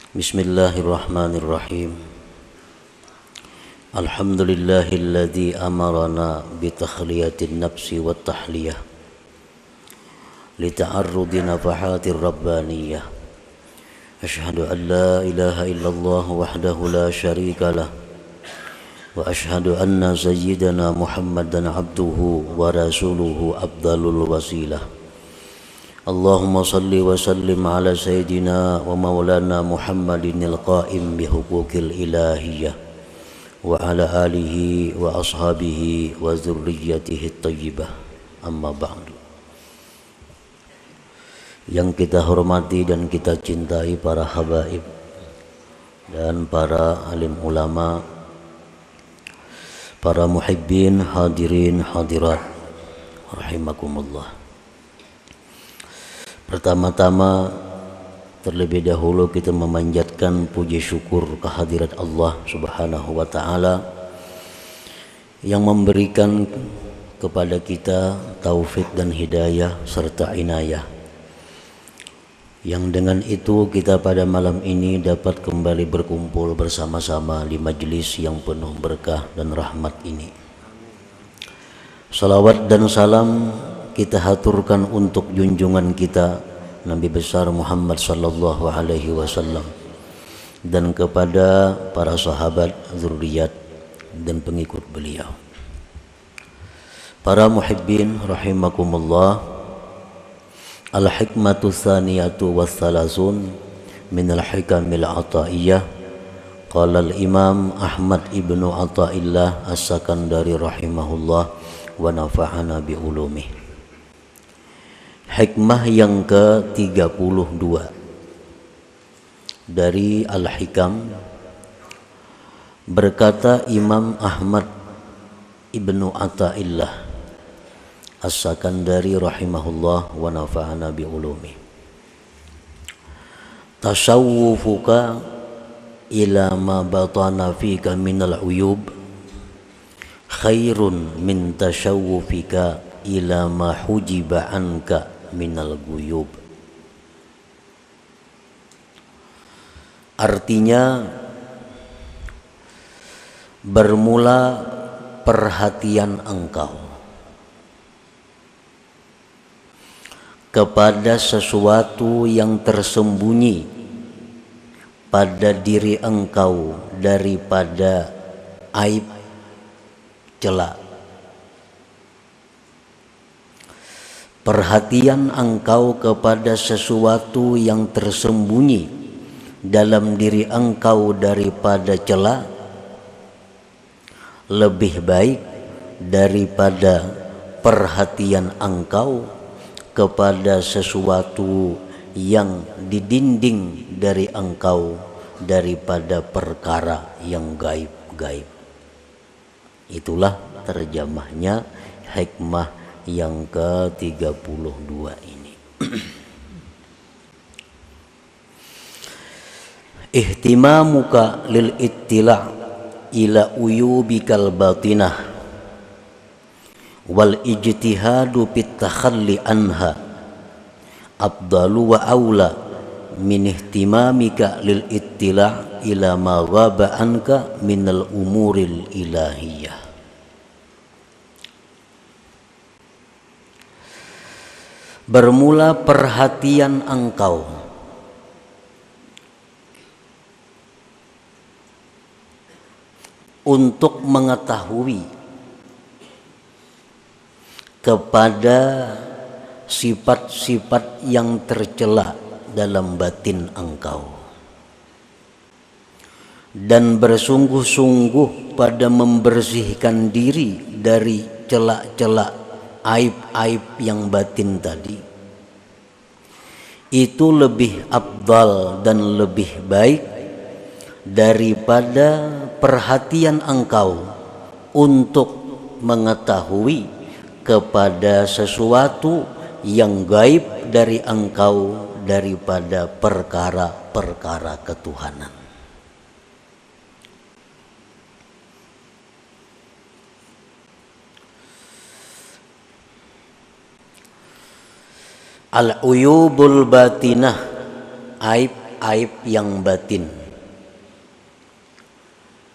Bismillahirrahmanirrahim. Alhamdulillahilladzi amarana bitakliyatin nafsi wat tahliyah lita'arrudi nafahatir rabbaniyah. Asyhadu an la ilaha illallah wahdahu la syarika lah wa asyhadu anna sayyidana Muhammadan abduhu wa rasuluhu afdalul wasilah. Allahumma salli wa sallim ala sayyidina wa maulana Muhammadin al-qa'im bihuquqil ilahiyah wa ala alihi wa ashabihi wa zurriyyatihi at-tayyibah, amma ba'du. Yang kita hormati dan kita cintai para habaib dan para alim ulama, para muhibbin, hadirin, hadirat rahimakumullah. Pertama-tama terlebih dahulu kita memanjatkan puji syukur kehadirat Allah Subhanahu wa taala yang memberikan kepada kita taufik dan hidayah serta inayah. Yang dengan itu kita pada malam ini dapat kembali berkumpul bersama-sama di majelis yang penuh berkah dan rahmat ini. Salawat dan salam kita haturkan untuk junjungan kita Nabi besar Muhammad sallallahu alaihi wasallam dan kepada para sahabat, zuriat dan pengikut beliau. Para muhibbin rahimakumullah, al-hikmatu tsaniyatu wassalasun min al-hikamil ataiyah. Qala al-imam Ahmad ibnu Athaillah as-Sakandari rahimahullah wa nafa'ana bi ulumih. Hikmah yang ke-32 dari Al-Hikam, berkata Imam Ahmad ibnu Athaillah as-Sakandari rahimahullah wa nafa'ana bi ulumi. Tasawwufuka ila ma batana fika minal uyub khairun min tasawwufika ila ma hujiba anka minal guyub. Artinya, bermula perhatian engkau kepada sesuatu yang tersembunyi pada diri engkau daripada aib, celah. Perhatian engkau kepada sesuatu yang tersembunyi dalam diri engkau daripada celah lebih baik daripada perhatian engkau kepada sesuatu yang didinding dari engkau daripada perkara yang gaib-gaib. Itulah terjemahnya hikmah yang ke-32 ini. Ihtimamuka lil ittila' ila uyubikal batinah wal ijtihadu fit takhalli anha afdalu wa aula min ihtimamika lil ittila' ila ma ghaba anka minal umuril ilahiyah. Bermula perhatian engkau untuk mengetahui kepada sifat-sifat yang tercela dalam batin engkau dan bersungguh-sungguh pada membersihkan diri dari celah-celah aib-aib yang batin tadi. Itu lebih afdal dan lebih baik daripada perhatian engkau untuk mengetahui kepada sesuatu yang gaib dari engkau daripada perkara-perkara ketuhanan. Al-uyubul batinah, aib aib yang batin,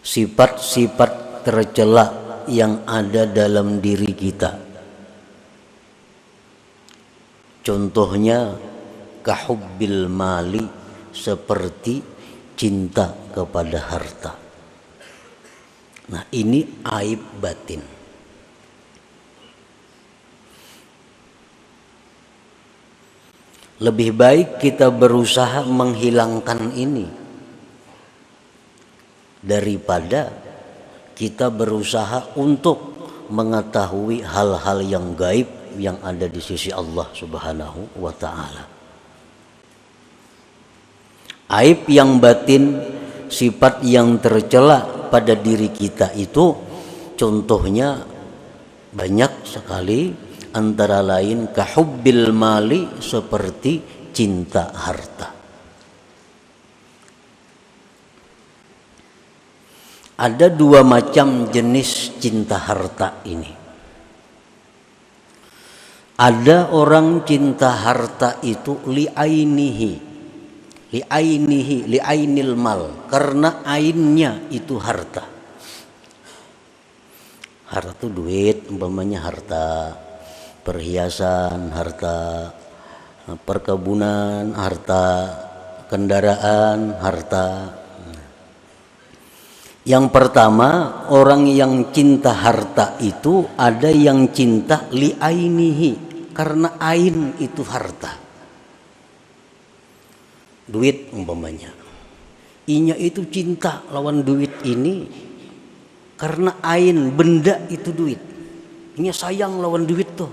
sifat-sifat tercela yang ada dalam diri kita. Contohnya kahubbil mali, seperti cinta kepada harta. Nah, ini aib batin. Lebih baik kita berusaha menghilangkan ini daripada kita berusaha untuk mengetahui hal-hal yang gaib yang ada di sisi Allah Subhanahu wa ta'ala. Aib yang batin, sifat yang tercela pada diri kita itu contohnya banyak sekali, antara lain kahubbil mali, seperti cinta harta. Ada dua macam jenis cinta harta ini. Ada orang cinta harta itu li'ainil mal, karena ainnya itu harta. Harta itu duit, umpamanya harta perhiasan, harta perkebunan, harta kendaraan, harta. Yang pertama, orang yang cinta harta itu ada yang cinta li'ainihi, karena ain itu harta. Duit umpamanya, inya itu cinta lawan duit ini karena ain, benda itu duit. Inya sayang lawan duit tuh.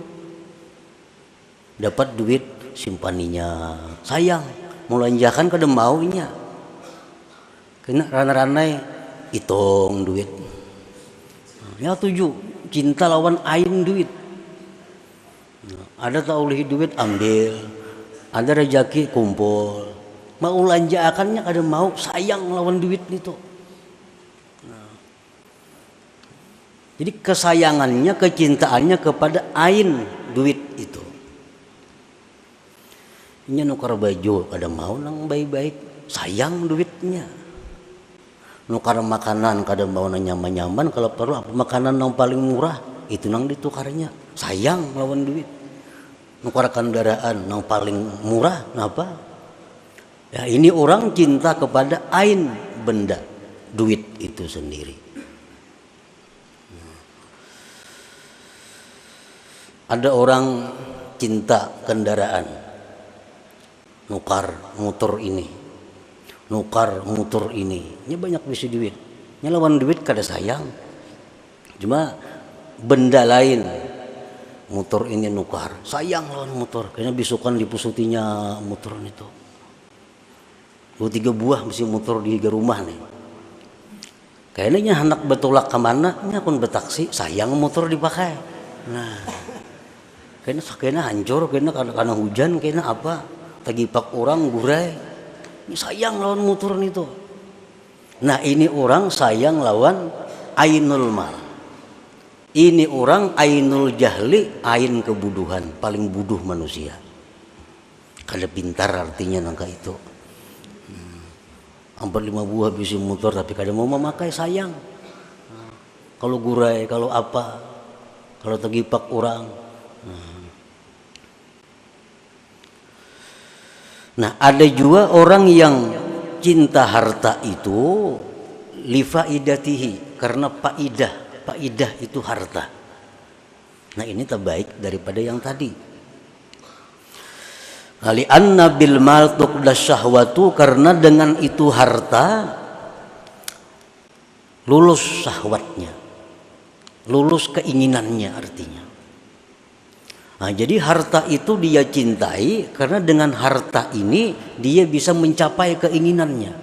Dapat duit simpaninya, sayang, mulanjakan kada mau inya. Kena ranai-ranai hitung duit. Ya tuju, cinta lawan ain duit. Ada tak oleh duit ambil, ada rezeki kumpul. Mau lanjakannya kada mau, sayang lawan duit itu. Jadi kesayangannya, kecintaannya kepada ain duit itu. Ini nukar baju kada mau nang baik-baik, sayang duitnya. Nukar makanan kada mau nang nyaman-nyaman, kalau perlu apa makanan yang paling murah itu nang ditukarnya, sayang lawan duit. Nukar kendaraan yang paling murah, kenapa? Ya, ini orang cinta kepada ain, benda, duit itu sendiri. Ada orang cinta kendaraan, nukar motor ini, nukar motor ini. Ini banyak bisa duit. Ini lawan duit kada sayang. Cuma benda lain, motor ini nukar, sayang lawan motor. Kayaknya bisukan dipusutinya motor itu. 2-3 buah mesti motor di rumah nih. Kayaknya anak betulak kemana, ini akun betaksi, sayang motor dipakai. Nah, kayaknya hancur, kayaknya karena hujan, kayaknya apa, tagipak orang gurai, ini sayang lawan motor itu. Nah, ini orang sayang lawan ainul mal. Ini orang ainul jahli, ain kebuduhan, paling buduh manusia. Kada pintar artinya nangka itu. Hampir 5 buah bisi motor tapi kada mau memakai, sayang. Kalau gurai, kalau apa, kalau tagipak orang. Nah, ada juga orang yang cinta harta itu lifaidatihi, karena faidah itu harta. Nah, ini terbaik daripada yang tadi. Ali anna bil mal tuqdas syahwatu, karena dengan itu harta lulus syahwatnya, lulus keinginannya artinya. Nah, jadi harta itu dia cintai karena dengan harta ini dia bisa mencapai keinginannya.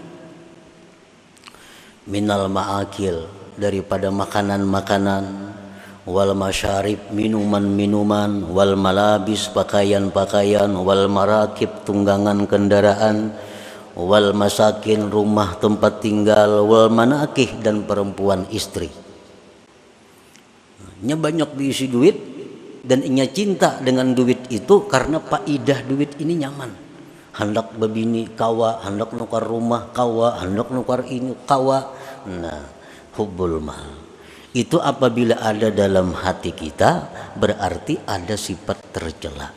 Minal ma'akil, daripada makanan-makanan, wal masyarib, minuman-minuman, wal malabis, pakaian-pakaian, wal marakib, tunggangan kendaraan, wal masakin, rumah tempat tinggal, wal manakih, dan perempuan istri. Nya banyak diisi duit dan inya cinta dengan duit itu karena faidah duit ini nyaman. hendak bebini kawa, hendak nukar rumah kawa, hendak nukar ini kawa. Nah, hubbul mal itu apabila ada dalam hati kita berarti ada sifat tercela.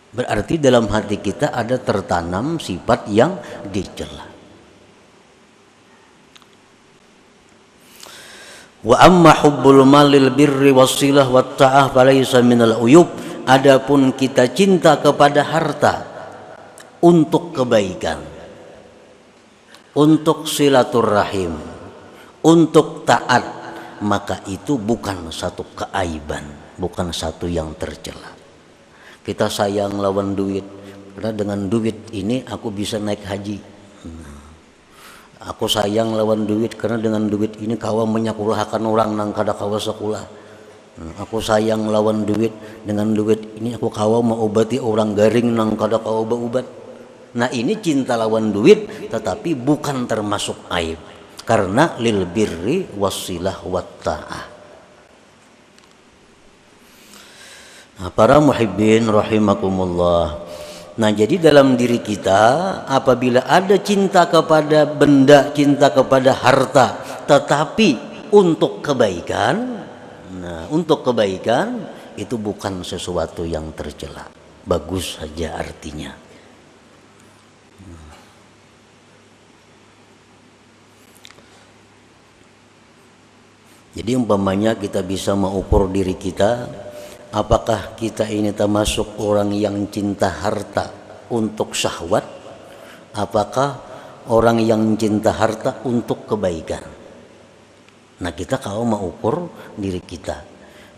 Berarti dalam hati kita ada tertanam sifat yang dicela. Wa amma hubbul malil birri wasilah wat ta'ah falaysa minal uyub. Adapun kita cinta kepada harta untuk kebaikan, untuk silaturahim, untuk taat, maka itu bukan satu keaiban, bukan satu yang tercela. Kita sayang lawan duit, karena dengan duit ini aku bisa naik haji. Aku sayang lawan duit karena dengan duit ini kawa menyakulahkan orang nang kada kawa sekolah. Aku sayang lawan duit, dengan duit ini aku kawa mau obati orang garing nang kada kawa berobat. Nah ini cinta lawan duit tetapi bukan termasuk aib, karena lil birri wasilah wat ta'ah. Nah, para muhibbin rahimakumullah. Nah, jadi dalam diri kita apabila ada cinta kepada benda, cinta kepada harta, tetapi untuk kebaikan, nah, untuk kebaikan itu bukan sesuatu yang tercela. Bagus saja artinya. Jadi umpamanya kita bisa mengukur diri kita, apakah kita ini termasuk orang yang cinta harta untuk syahwat? Apakah orang yang cinta harta untuk kebaikan? Nah kita kalau mengukur diri kita,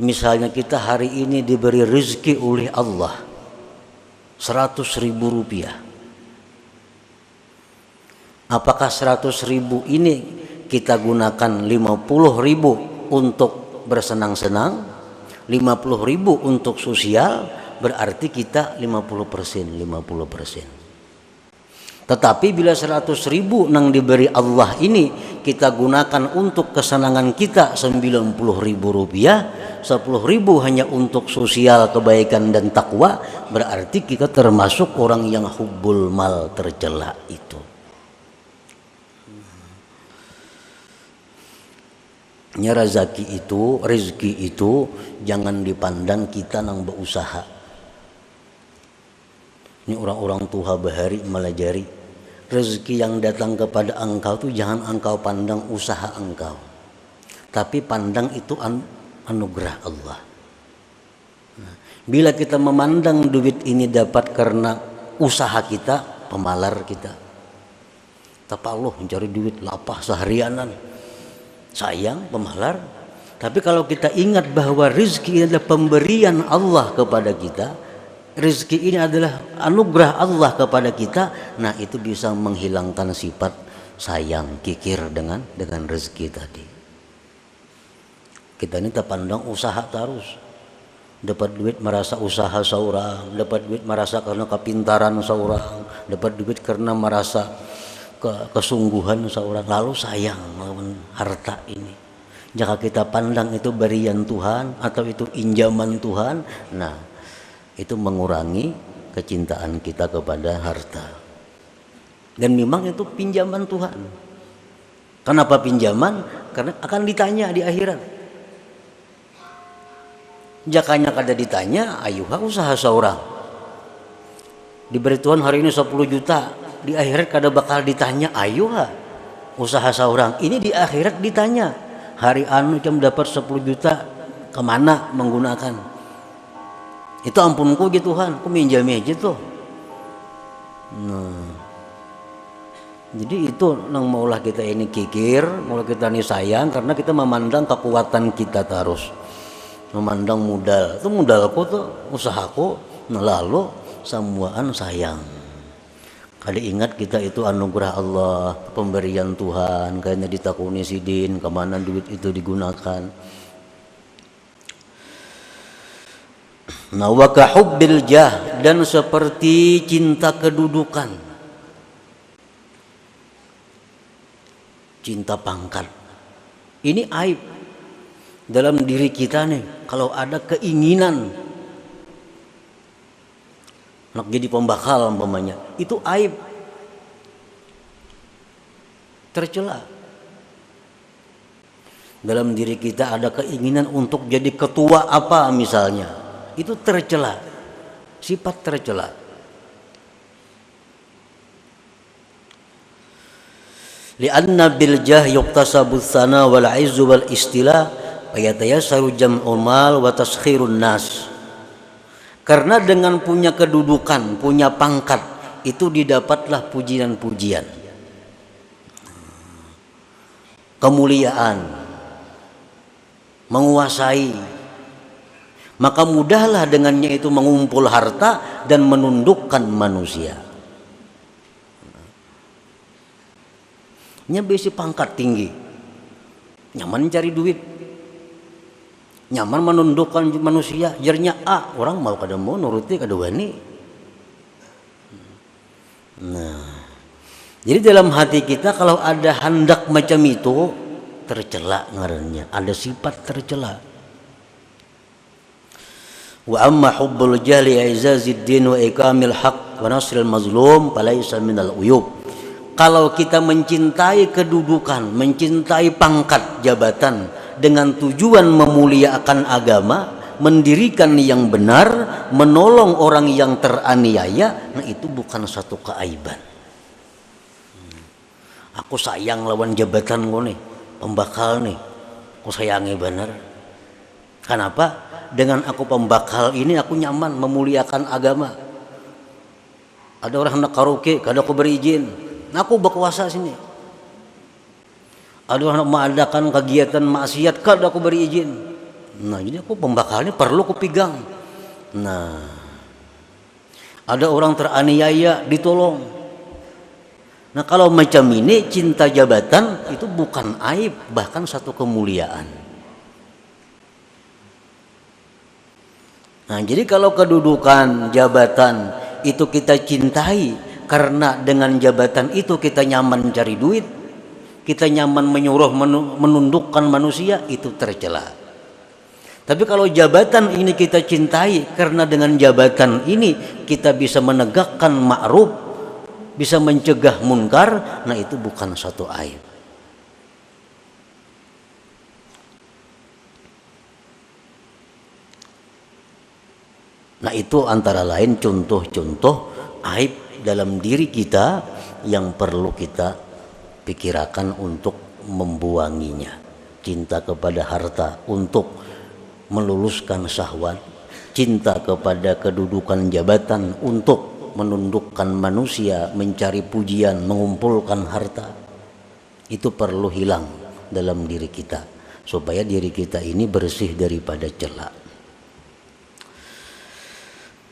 misalnya kita hari ini diberi rezeki oleh Allah 100.000 rupiah. Apakah 100.000 ini kita gunakan 50.000 untuk bersenang-senang, 50.000 untuk sosial, berarti kita 50%. Tetapi bila 100.000 nang diberi Allah ini kita gunakan untuk kesenangan kita 90.000 rupiah, 10.000 hanya untuk sosial, kebaikan dan takwa, berarti kita termasuk orang yang hubbul mal tercela itu. Rezeki itu jangan dipandang kita nang berusaha. Ini orang-orang tua bahari melajari rezeki yang datang kepada engkau itu jangan engkau pandang usaha engkau, tapi pandang itu anugerah Allah. Nah, bila kita memandang duit ini dapat karena usaha kita, pemalar kita. Tapaloh mencari duit lapah seharianan, sayang pemalar. Tapi kalau kita ingat bahwa rezeki ini adalah pemberian Allah kepada kita, rezeki ini adalah anugerah Allah kepada kita, nah itu bisa menghilangkan sifat sayang, kikir dengan rezeki tadi. Kita ini terpandang usaha terus, dapat duit merasa usaha seorang, dapat duit merasa karena kepintaran seorang, dapat duit karena merasa kesungguhan seorang, lalu sayang melawan harta ini. Jika kita pandang itu berian Tuhan atau itu injaman Tuhan, nah itu mengurangi kecintaan kita kepada harta. Dan memang itu pinjaman Tuhan. Kenapa pinjaman? Karena akan ditanya di akhirat. Jakanya kada ditanya, ayuha usaha seorang. Diberi Tuhan hari ini 10 juta, di akhirat kada bakal ditanya ayuha usaha seorang. Ini di akhirat ditanya, hari anu jam dapat 10 juta kemana menggunakan? Itu ampunku gitu Tuhan, aku minjami aja tuh. Nah, jadi itu nang maulah kita ini kikir, maulah kita ini sayang karena kita memandang kekuatan kita terus, memandang modal. Itu modalku tuh, usahaku, nah lalu semuaan sayang. Kali ingat kita itu anugerah Allah, pemberian Tuhan, kayaknya ditakuni sidin, kemana duit itu digunakan. Nah, wa kahubbil jah, dan seperti cinta kedudukan, cinta pangkat. Ini aib dalam diri kita nih. Kalau ada keinginan nak jadi pembakal umpamanya, itu aib, tercela. Dalam diri kita ada keinginan untuk jadi ketua apa misalnya, itu tercela, sifat tercela. Lianna bil jah yuktasabu tsana wal izzu wal istila fayatayassaru jam'ul mal wa taskhirun nas. Karena dengan punya kedudukan, punya pangkat, itu didapatlah pujian-pujian, kemuliaan, menguasai. Maka mudahlah dengannya itu mengumpul harta dan menundukkan manusia. Nya besi pangkat tinggi, nyaman cari duit, nyaman menundukkan manusia. Jernya orang mau kada mau nuruti kada wani. Nah, jadi dalam hati kita kalau ada hendak macam itu, tercela ngarannya, ada sifat tercela. Wa amma hubbul jahli i'zazid din wa ikamil haq wa nasril mazlum falaysa minal uyub. Kalau kita mencintai kedudukan, mencintai pangkat jabatan dengan tujuan memuliakan agama, mendirikan yang benar, menolong orang yang teraniaya, nah itu bukan satu keaiban. Aku sayang lawan jabatan gue nih, pembakal nih, aku sayangi benar. Kenapa? Dengan aku pembakal ini aku nyaman memuliakan agama. Ada orang nak karaoke, kada aku berizin. Aku berkuasa sini. Ada orang mengadakan kegiatan maksiat, kada aku beri izin. Nah, jadi aku pembakalnya perlu aku pegang. Nah, ada orang teraniaya, ditolong. Nah, kalau macam ini cinta jabatan itu bukan aib, bahkan satu kemuliaan. Nah, jadi kalau kedudukan jabatan itu kita cintai, karena dengan jabatan itu kita nyaman cari duit, kita nyaman menyuruh menundukkan manusia, itu tercela. Tapi kalau jabatan ini kita cintai karena dengan jabatan ini kita bisa menegakkan ma'ruf, bisa mencegah munkar, nah itu bukan satu aib. Nah itu antara lain contoh-contoh aib dalam diri kita yang perlu kita pikirkan untuk membuanginya. Cinta kepada harta untuk meluluskan syahwat, cinta kepada kedudukan jabatan untuk menundukkan manusia, mencari pujian, mengumpulkan harta, itu perlu hilang dalam diri kita supaya diri kita ini bersih daripada cela.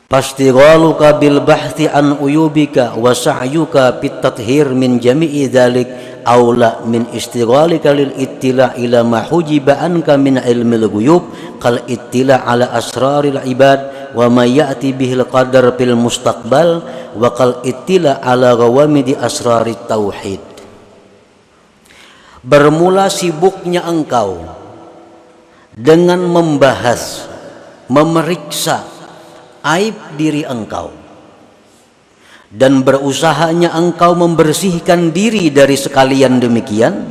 Fastighaluka bil bahthi an uyubika wa sa'yuka fit tathhir min jami'i dzalik aula min istighalika lil ittila' ila ma hujiba anka min ilmil ghuyub kal ittila' ala asraril ibad wa ma ya'ti bihil qadar fil mustaqbal wa kal ittila' ala ghawamidi asrarit tauhid. Bermula sibuknya engkau dengan membahas, memeriksa aib diri engkau dan berusahanya engkau membersihkan diri dari sekalian demikian,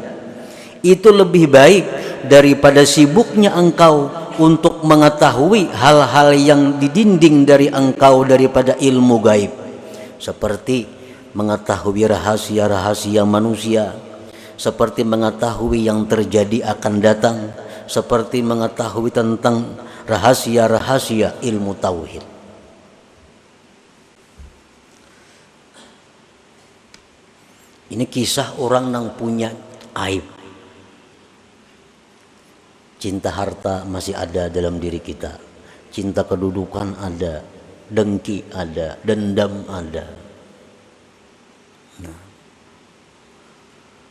itu lebih baik daripada sibuknya engkau untuk mengetahui hal-hal yang didinding dari engkau daripada ilmu gaib, seperti mengetahui rahasia-rahasia manusia, seperti mengetahui yang terjadi akan datang, seperti mengetahui tentang rahasia-rahasia ilmu tauhid. Ini kisah orang yang punya aib. Cinta harta masih ada dalam diri kita, cinta kedudukan ada, dengki ada, dendam ada. Nah,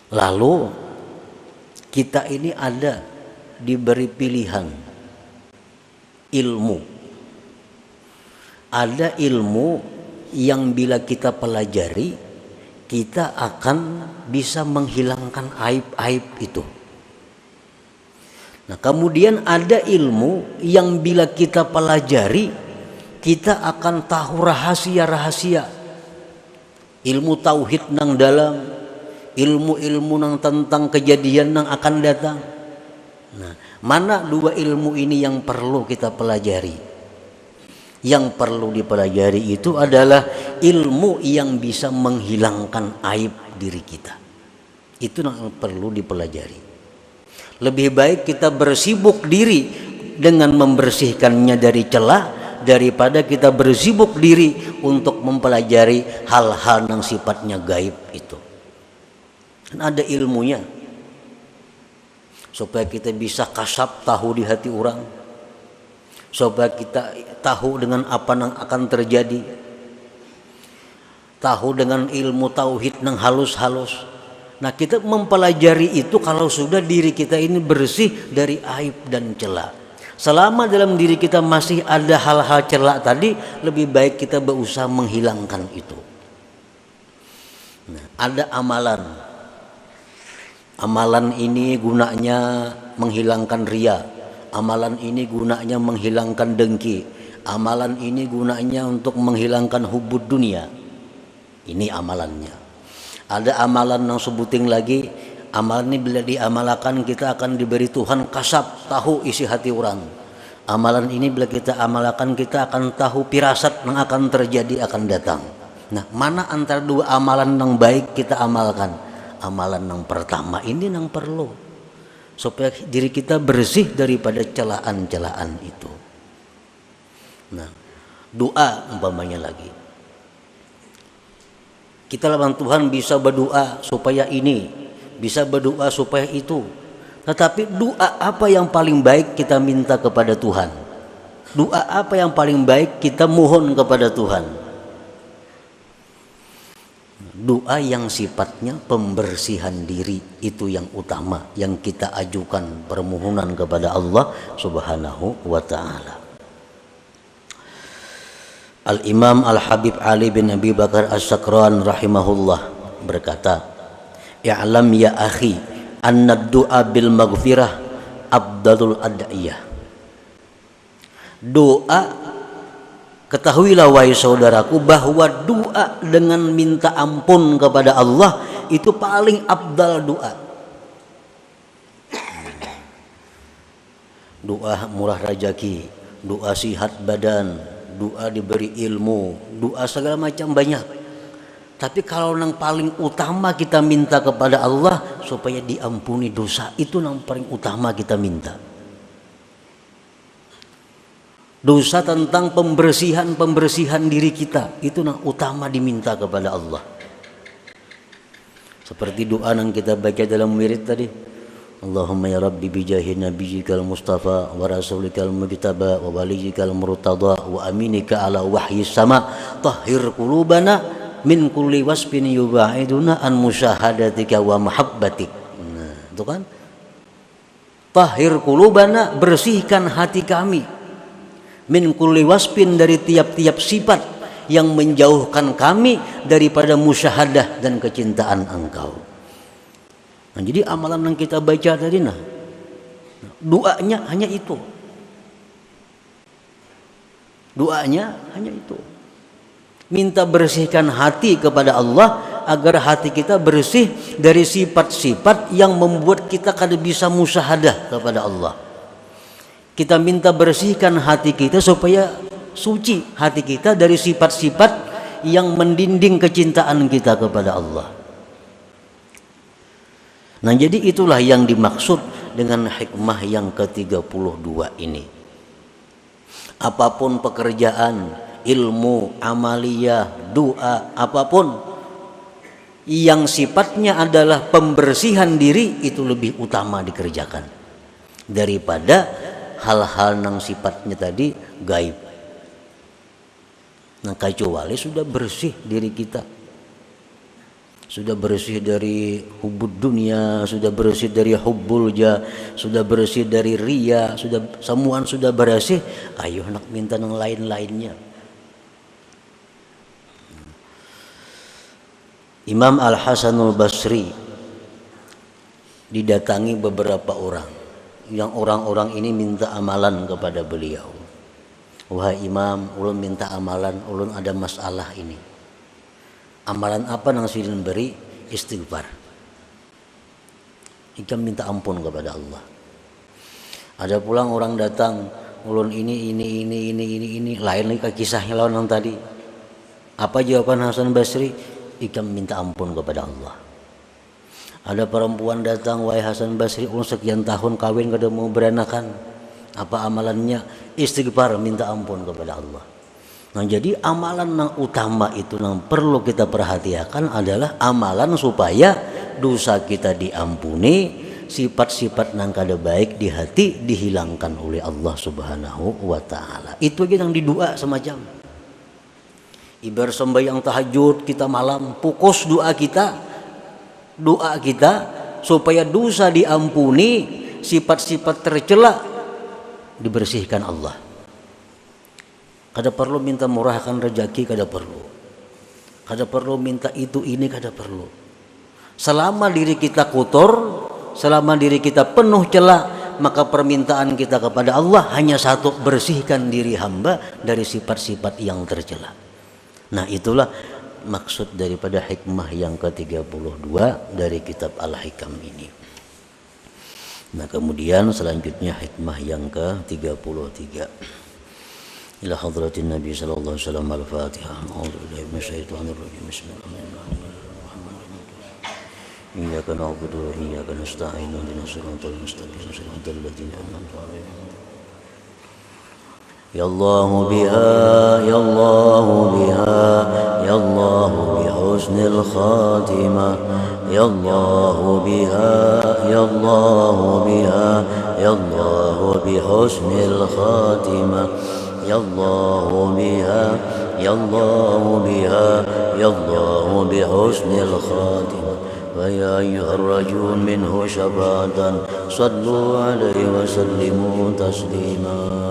lalu kita ini ada diberi pilihan ilmu. Ada ilmu yang bila kita pelajari, kita akan bisa menghilangkan aib-aib itu. Nah, kemudian ada ilmu yang bila kita pelajari, kita akan tahu rahasia-rahasia ilmu tauhid nang dalam, ilmu-ilmu nang tentang kejadian nang akan datang. Nah, mana dua ilmu ini yang perlu kita pelajari? Yang perlu dipelajari itu adalah ilmu yang bisa menghilangkan aib diri kita. Itu yang perlu dipelajari. Lebih baik kita bersibuk diri dengan membersihkannya dari celah daripada kita bersibuk diri untuk mempelajari hal-hal yang sifatnya gaib itu. Kan ada ilmunya supaya kita bisa kasab tahu di hati orang, supaya kita tahu dengan apa yang akan terjadi, tahu dengan ilmu tauhid yang halus-halus. Nah, kita mempelajari itu kalau sudah diri kita ini bersih dari aib dan celah. Selama dalam diri kita masih ada hal-hal celak tadi, lebih baik kita berusaha menghilangkan itu. Nah, ada amalan. Amalan ini gunanya menghilangkan ria. Amalan ini gunanya menghilangkan dengki. Amalan ini gunanya untuk menghilangkan hubud dunia. Ini amalannya. Ada amalan yang sebuting lagi. Amalan ini bila diamalkan kita akan diberi Tuhan kasab tahu isi hati orang. Amalan ini bila kita amalkan kita akan tahu firasat yang akan terjadi akan datang. Nah, mana antara dua amalan yang baik kita amalkan? Amalan yang pertama ini yang perlu supaya diri kita bersih daripada celaan-celaan itu. Nah, doa umpamanya lagi. Kita lawan Tuhan bisa berdoa supaya ini, bisa berdoa supaya itu. Tetapi doa apa yang paling baik kita minta kepada Tuhan? Doa apa yang paling baik kita mohon kepada Tuhan? Doa yang sifatnya pembersihan diri itu yang utama yang kita ajukan permohonan kepada Allah Subhanahu wa taala. Al-Imam Al-Habib Ali bin Abi Bakar As-Sakran rahimahullah berkata, "I'lam ya akhi anna du'a bil maghfirah afdalul ad'iyah." Doa, ketahuilah wahai saudaraku bahwa doa dengan minta ampun kepada Allah itu paling afdal doa. Doa murah rezeki, doa sihat badan, doa diberi ilmu, doa segala macam banyak. Tapi kalau yang paling utama kita minta kepada Allah supaya diampuni dosa, itu yang paling utama kita minta. Dosa tentang pembersihan diri kita, itu yang utama diminta kepada Allah. Seperti doa yang kita baca dalam wirid tadi. Allahumma ya Rabbi bijahi nabiyyikal mustafa wa rasulikal mujtaba wa waliyikal murtada wa aminika ala wahyi sama tahhir qulubana min kulli wasfin yubaiduna an musyahadatika wa mahabbatik. Nah, itu kan. Tahhir qulubana, bersihkan hati kami. Min kulli wasfin, dari tiap-tiap sifat yang menjauhkan kami daripada musyahadah dan kecintaan Engkau. Nah, jadi amalan yang kita baca tadi doanya hanya itu. Doanya hanya itu. Minta bersihkan hati kepada Allah agar hati kita bersih dari sifat-sifat yang membuat kita kada bisa musyahadah kepada Allah. Kita minta bersihkan hati kita supaya suci hati kita dari sifat-sifat yang mendinding kecintaan kita kepada Allah. Nah, jadi itulah yang dimaksud dengan hikmah yang ke-32 ini. Apapun pekerjaan, ilmu, amaliyah, doa, apapun yang sifatnya adalah pembersihan diri itu lebih utama dikerjakan daripada hal-hal yang sifatnya tadi gaib. Nah, kecuali sudah bersih diri kita, sudah bersih dari hubud dunia, sudah bersih dari hubbul jah, sudah bersih dari ria, sudah semuaan sudah bersih, ayo nak minta yang lain-lainnya. Imam Al-Hasanul Basri didatangi beberapa orang, yang orang-orang ini minta amalan kepada beliau. Wahai imam, ulun minta amalan, ulun ada masalah ini. Amalan apa nang silin beri? Istighfar. Ikam minta ampun kepada Allah. Ada pulang orang datang, ulun ini, lain lagi kisahnya lawan yang tadi. Apa jawaban Hasan Basri? Ikam minta ampun kepada Allah. Ada perempuan datang, wahai Hasan Basri, ulun sekian tahun kawin kada mau beranakan. Apa amalannya? Istighfar, minta ampun kepada Allah. Nah, jadi amalan yang utama itu yang perlu kita perhatikan adalah amalan supaya dosa kita diampuni, sifat-sifat yang kada baik di hati dihilangkan oleh Allah Subhanahu wa taala. Itu aja yang didua semacam. Ibarat sembahyang tahajud kita malam, fokus doa kita supaya dosa diampuni, sifat-sifat tercela dibersihkan Allah. Kada perlu minta murahkan rezeki, kada perlu. Kada perlu minta itu ini, kada perlu. Selama diri kita kotor, selama diri kita penuh celah, maka permintaan kita kepada Allah hanya satu, bersihkan diri hamba dari sifat-sifat yang tercela. Nah, itulah maksud daripada hikmah yang ke-32 dari kitab Al-Hikam ini. Nah, kemudian selanjutnya hikmah yang ke-33. Ila hadratin Nabi sallallahu alaihi wasallam al-Fatihah. A'udzubillahi minasyaitonir rajim. Bismillahirrahmanirrahim. Iyyaka na'budu wa iyyaka nasta'in. Ihdinas siratal mustaqim. Siratal ladzina an'amta 'alaihim. Ya Allah biha, ya Allah biha, ya Allah bi husnil khatimah. Ya Allah biha, ya Allah biha, ya Allah bi husnil khatimah. Ya Allah biha, ya Allah biha, ya Allah bi husnil khatimah. Wa ya ayyuhar rajul minhu syafa'atan sallu alaihi wa sallimu taslima.